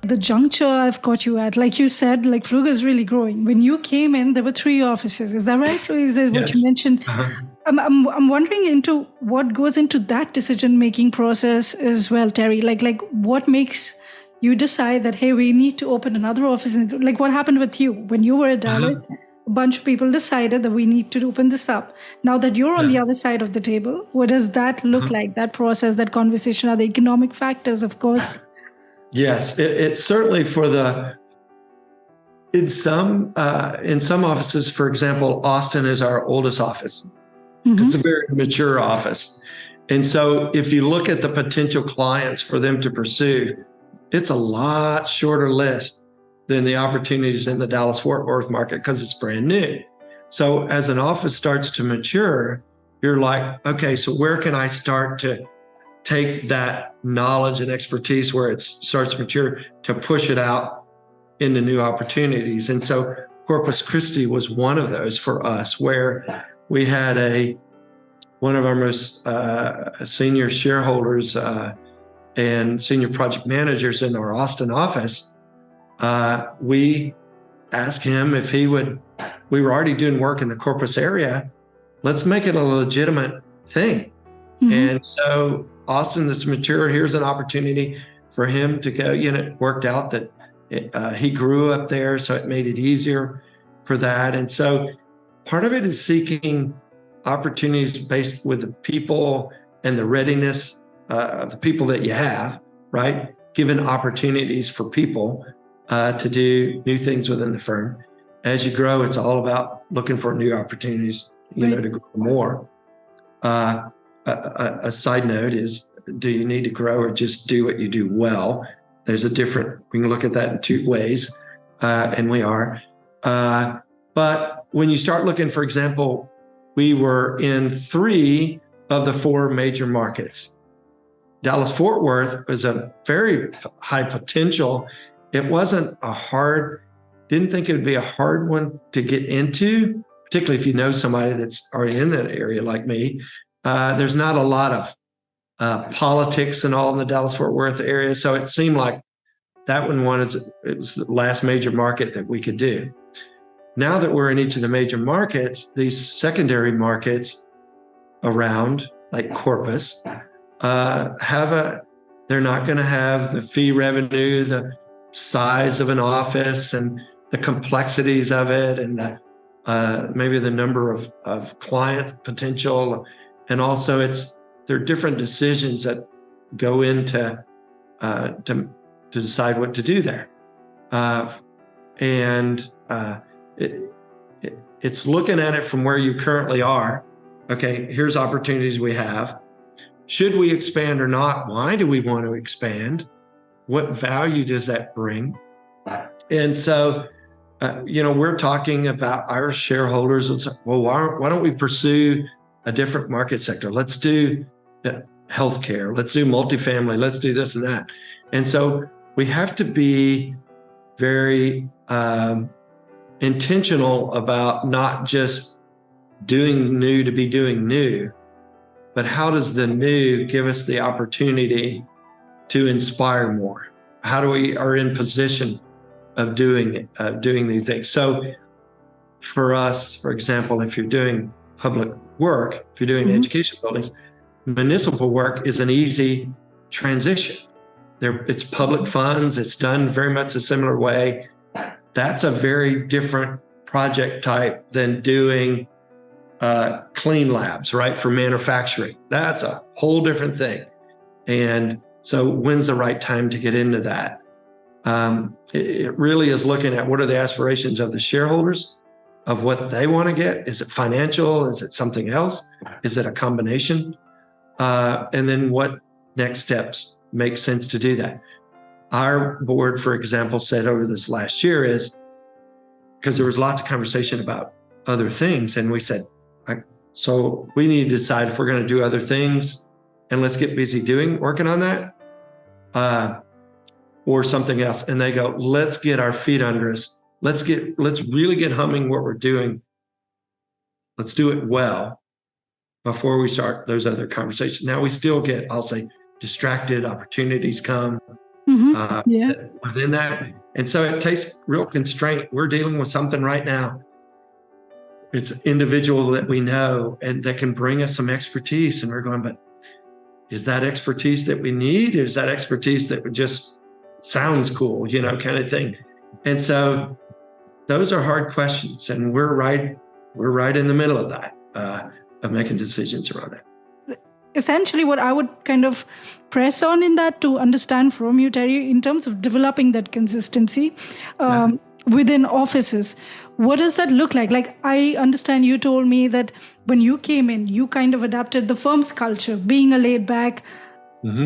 The juncture I've got you at, like you said, like Plfugger is really growing. When you came in, there were 3 offices. Is that right? Or is that what you mentioned? I'm wondering into what goes into that decision-making process as well, Terry. Like what makes you decide that, hey, we need to open another office? Like what happened with you when you were at Dallas? A bunch of people decided that we need to open this up. Now that you're on the other side of the table, what does that look like? That process, that conversation, are the economic factors, of course. Yes, it's certainly in some offices. For example, Austin is our oldest office. It's a very mature office. And so if you look at the potential clients for them to pursue, it's a lot shorter list than the opportunities in the Dallas-Fort Worth market because it's brand new. So as an office starts to mature, you're like, okay, so where can I start to take that knowledge and expertise where it starts to mature to push it out into new opportunities? And so Corpus Christi was one of those for us, where we had one of our most senior shareholders and senior project managers in our Austin office. We asked him if he would, we were already doing work in the Corpus area, let's make it a legitimate thing. And so Austin, that's mature, here's an opportunity for him to go. It worked out that he grew up there, so it made it easier for that. And so part of it is seeking opportunities based with the people and the readiness of the people that you have, right? Given opportunities for people to do new things within the firm. As you grow, it's all about looking for new opportunities, to grow more. A side note is, do you need to grow or just do what you do well? We can look at that in 2 ways, and we are. But when you start looking, for example, we were in 3 of the 4 major markets. Dallas-Fort Worth was a very high potential. It didn't think it would be a hard one to get into, particularly if you know somebody that's already in that area like me. There's not a lot of politics and all in the Dallas-Fort Worth area. So it seemed like that it was the last major market that we could do. Now that we're in each of the major markets, these secondary markets around, like Corpus, they're not going to have the fee revenue, the size of an office and the complexities of it, and maybe the number of client potential. And also there are different decisions that go into to decide what to do there. It's looking at it from where you currently are. Okay, here's opportunities we have. Should we expand or not? Why do we want to expand? What value does that bring? And so, we're talking about our shareholders. Well, why don't we pursue a different market sector? Let's do healthcare. Let's do multifamily. Let's do this and that. And so we have to be very intentional about not just doing new to be doing new, but how does the new give us the opportunity to inspire more? How do we are in position of doing these things? So for us, for example, if you're doing public work, if you're doing education buildings, municipal work is an easy transition. It's public funds. It's done very much a similar way. That's a very different project type than doing clean labs, right, for manufacturing. That's a whole different thing. And so when's the right time to get into that? It really is looking at what are the aspirations of the shareholders, of what they want to get. Is it financial? Is it something else? Is it a combination? And then what next steps make sense to do that? Our board, for example, said over this last year is, because there was lots of conversation about other things, and we said, so we need to decide if we're going to do other things, and let's get busy working on that, or something else. And they go, let's get our feet under us. Let's really get humming what we're doing. Let's do it well before we start those other conversations. Now we still get, I'll say, distracted, opportunities come, Yeah. within that. And so it takes real constraint. We're dealing with something right now. It's an individual that we know and that can bring us some expertise. And we're going, but is that expertise that we need? Or is that expertise that just sounds cool, kind of thing? And so those are hard questions. And we're right in the middle of that, of making decisions around that. Essentially, what I would kind of press on in that to understand from you, Terry, in terms of developing that consistency within offices, what does that look like? Like, I understand you told me that when you came in, you kind of adapted the firm's culture, being a laid back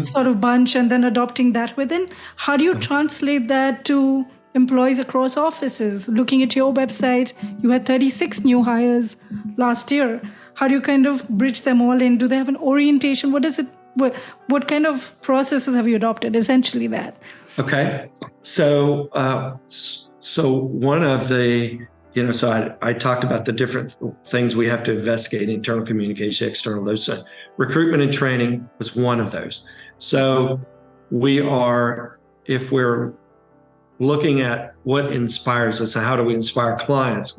sort of bunch and then adopting that within. How do you translate that to employees across offices? Looking at your website, you had 36 new hires last year. How do you kind of bridge them all in? Do they have an orientation? What kind of processes have you adopted? Essentially that. Okay. So one of the, so I talked about the different things we have to investigate: internal communication, external, those. Recruitment and training was one of those. So if we're looking at what inspires us, how do we inspire clients?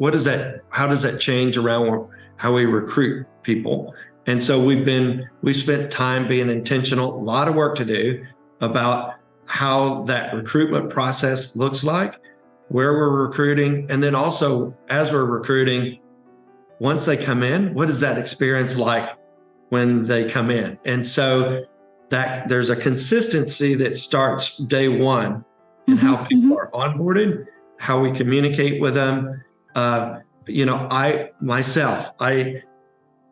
How does that change around how we recruit people? And so we spent time being intentional, a lot of work to do about how that recruitment process looks like, where we're recruiting, and then also as we're recruiting, once they come in, what is that experience like when they come in? And so that there's a consistency that starts day one in how people are onboarded, how we communicate with them.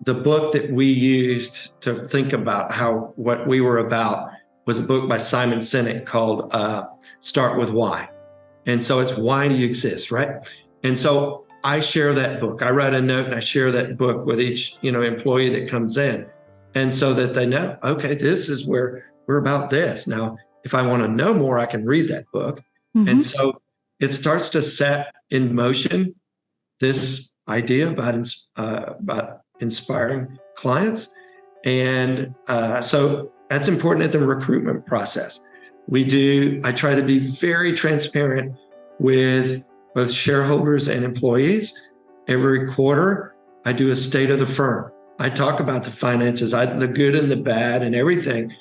The book that we used to think about what we were about was a book by Simon Sinek called Start With Why. And so it's why do you exist, right? And so I share that book. I write a note and I share that book with each, employee that comes in. And so that they know, okay, this is where we're about this. Now, if I want to know more, I can read that book. And so it starts to set in motion this idea about inspiring clients. And so that's important at the recruitment process. I try to be very transparent with both shareholders and employees. Every quarter, I do a state of the firm. I talk about the finances, the good and the bad and everything.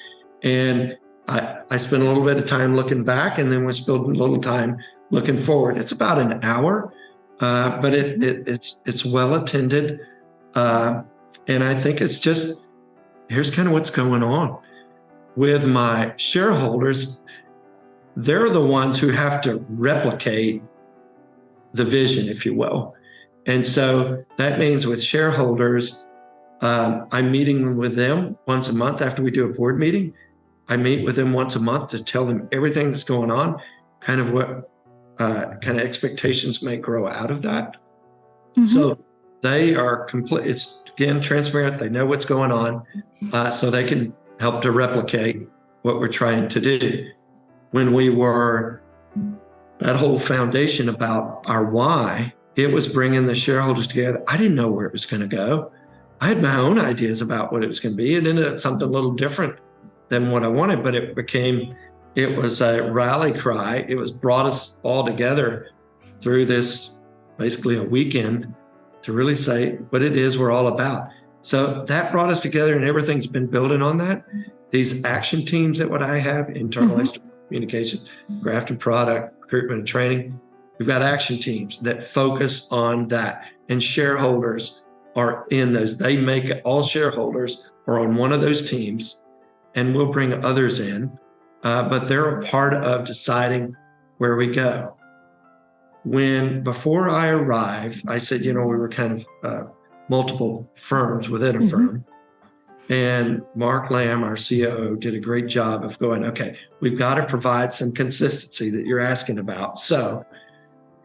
And I spend a little bit of time looking back, and then we spend a little time looking forward. It's about an hour, but it's well attended. And I think it's just, here's kind of what's going on. With my shareholders, they're the ones who have to replicate the vision, if you will. And so that means with shareholders, I'm meeting with them once a month after we do a board meeting. I meet with them once a month to tell them everything that's going on, kind of what kind of expectations may grow out of that. So they are it's again transparent. They know what's going on, so they can help to replicate what we're trying to do. When that whole foundation about our why, it was bringing the shareholders together. I didn't know where it was going to go. I had my own ideas about what it was going to be. It ended up something a little different than what I wanted, but it was a rally cry. It was brought us all together through this, basically a weekend, to really say what it is we're all about. So that brought us together, and everything's been building on that. These action teams that I have, internal, external communication, craft and product, recruitment and training, we've got action teams that focus on that, and shareholders are in those. They make it, all shareholders are on one of those teams, and we'll bring others in, but they're a part of deciding where we go. Before I arrived, I said, we were kind of multiple firms within a firm. And Mark Lamb, our COO, did a great job of going, okay, we've got to provide some consistency that you're asking about. So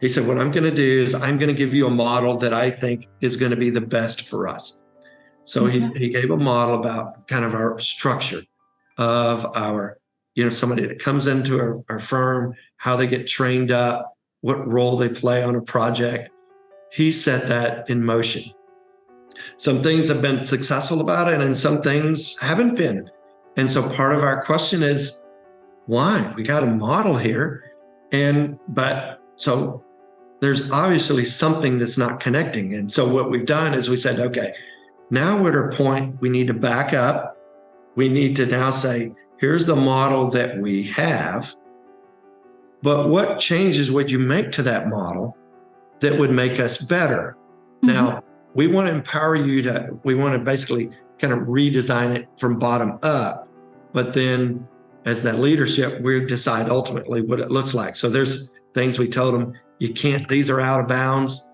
he said, what I'm going to do is I'm going to give you a model that I think is going to be the best for us. So he gave a model about kind of our structure of our, somebody that comes into our firm, how they get trained up, what role they play on a project. He set that in motion. Some things have been successful about it, and some things haven't been. And so part of our question is, why? We got a model here. So there's obviously something that's not connecting. And so what we've done is we said, okay, now we're at a point we need to back up. We need to now say, here's the model that we have, but what changes would you make to that model that would make us better? Mm-hmm. Now, we want to empower you we want to basically kind of redesign it from bottom up, but then as that leadership, we decide ultimately what it looks like. So there's things we told them, these are out of bounds.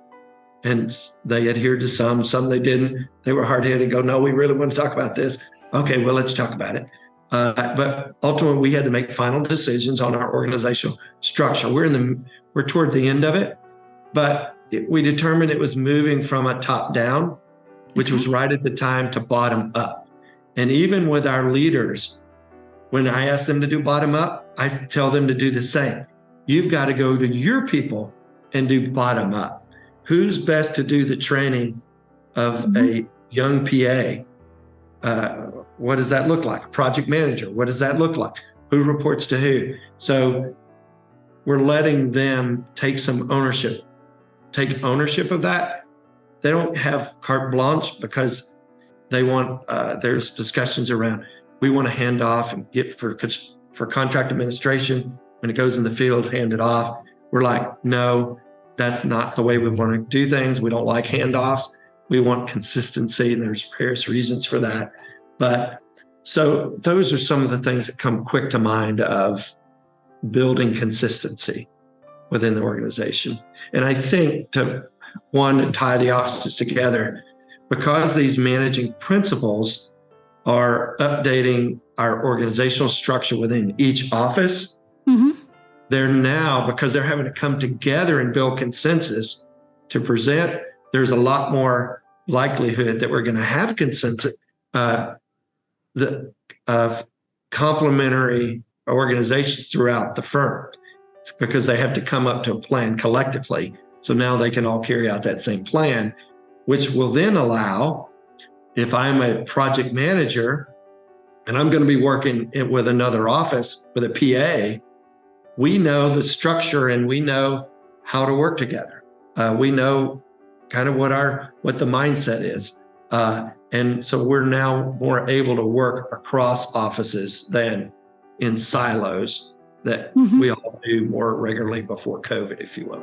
And they adhered to some they didn't. They were hard-headed, go, no, we really want to talk about this. Okay, well, let's talk about it. But ultimately, we had to make final decisions on our organizational structure. We're toward the end of it, but we determined it was moving from a top down, which was right at the time, to bottom up. And even with our leaders, when I ask them to do bottom up, I tell them to do the same. You've got to go to your people and do bottom up. Who's best to do the training of a young PA? What does that look like? Project manager, what does that look like? Who reports to who? So we're letting them take ownership of that. They don't have carte blanche because they want, there's discussions around, we want to hand off and get for contract administration. When it goes in the field, hand it off. We're like, no, that's not the way we want to do things. We don't like handoffs. We want consistency, and there's various reasons for that. But so those are some of the things that come quick to mind of building consistency within the organization. And I think to tie the offices together, because these managing principles are updating our organizational structure within each office, they're now, because they're having to come together and build consensus to present, there's a lot more likelihood that we're going to have consensus of complementary organizations throughout the firm. It's because they have to come up to a plan collectively. So now they can all carry out that same plan, which will then allow, if I'm a project manager and I'm going to be working with another office with a PA, we know the structure and we know how to work together. We know kind of what the mindset is. And so we're now more able to work across offices than in silos that we all do more regularly before COVID, if you will.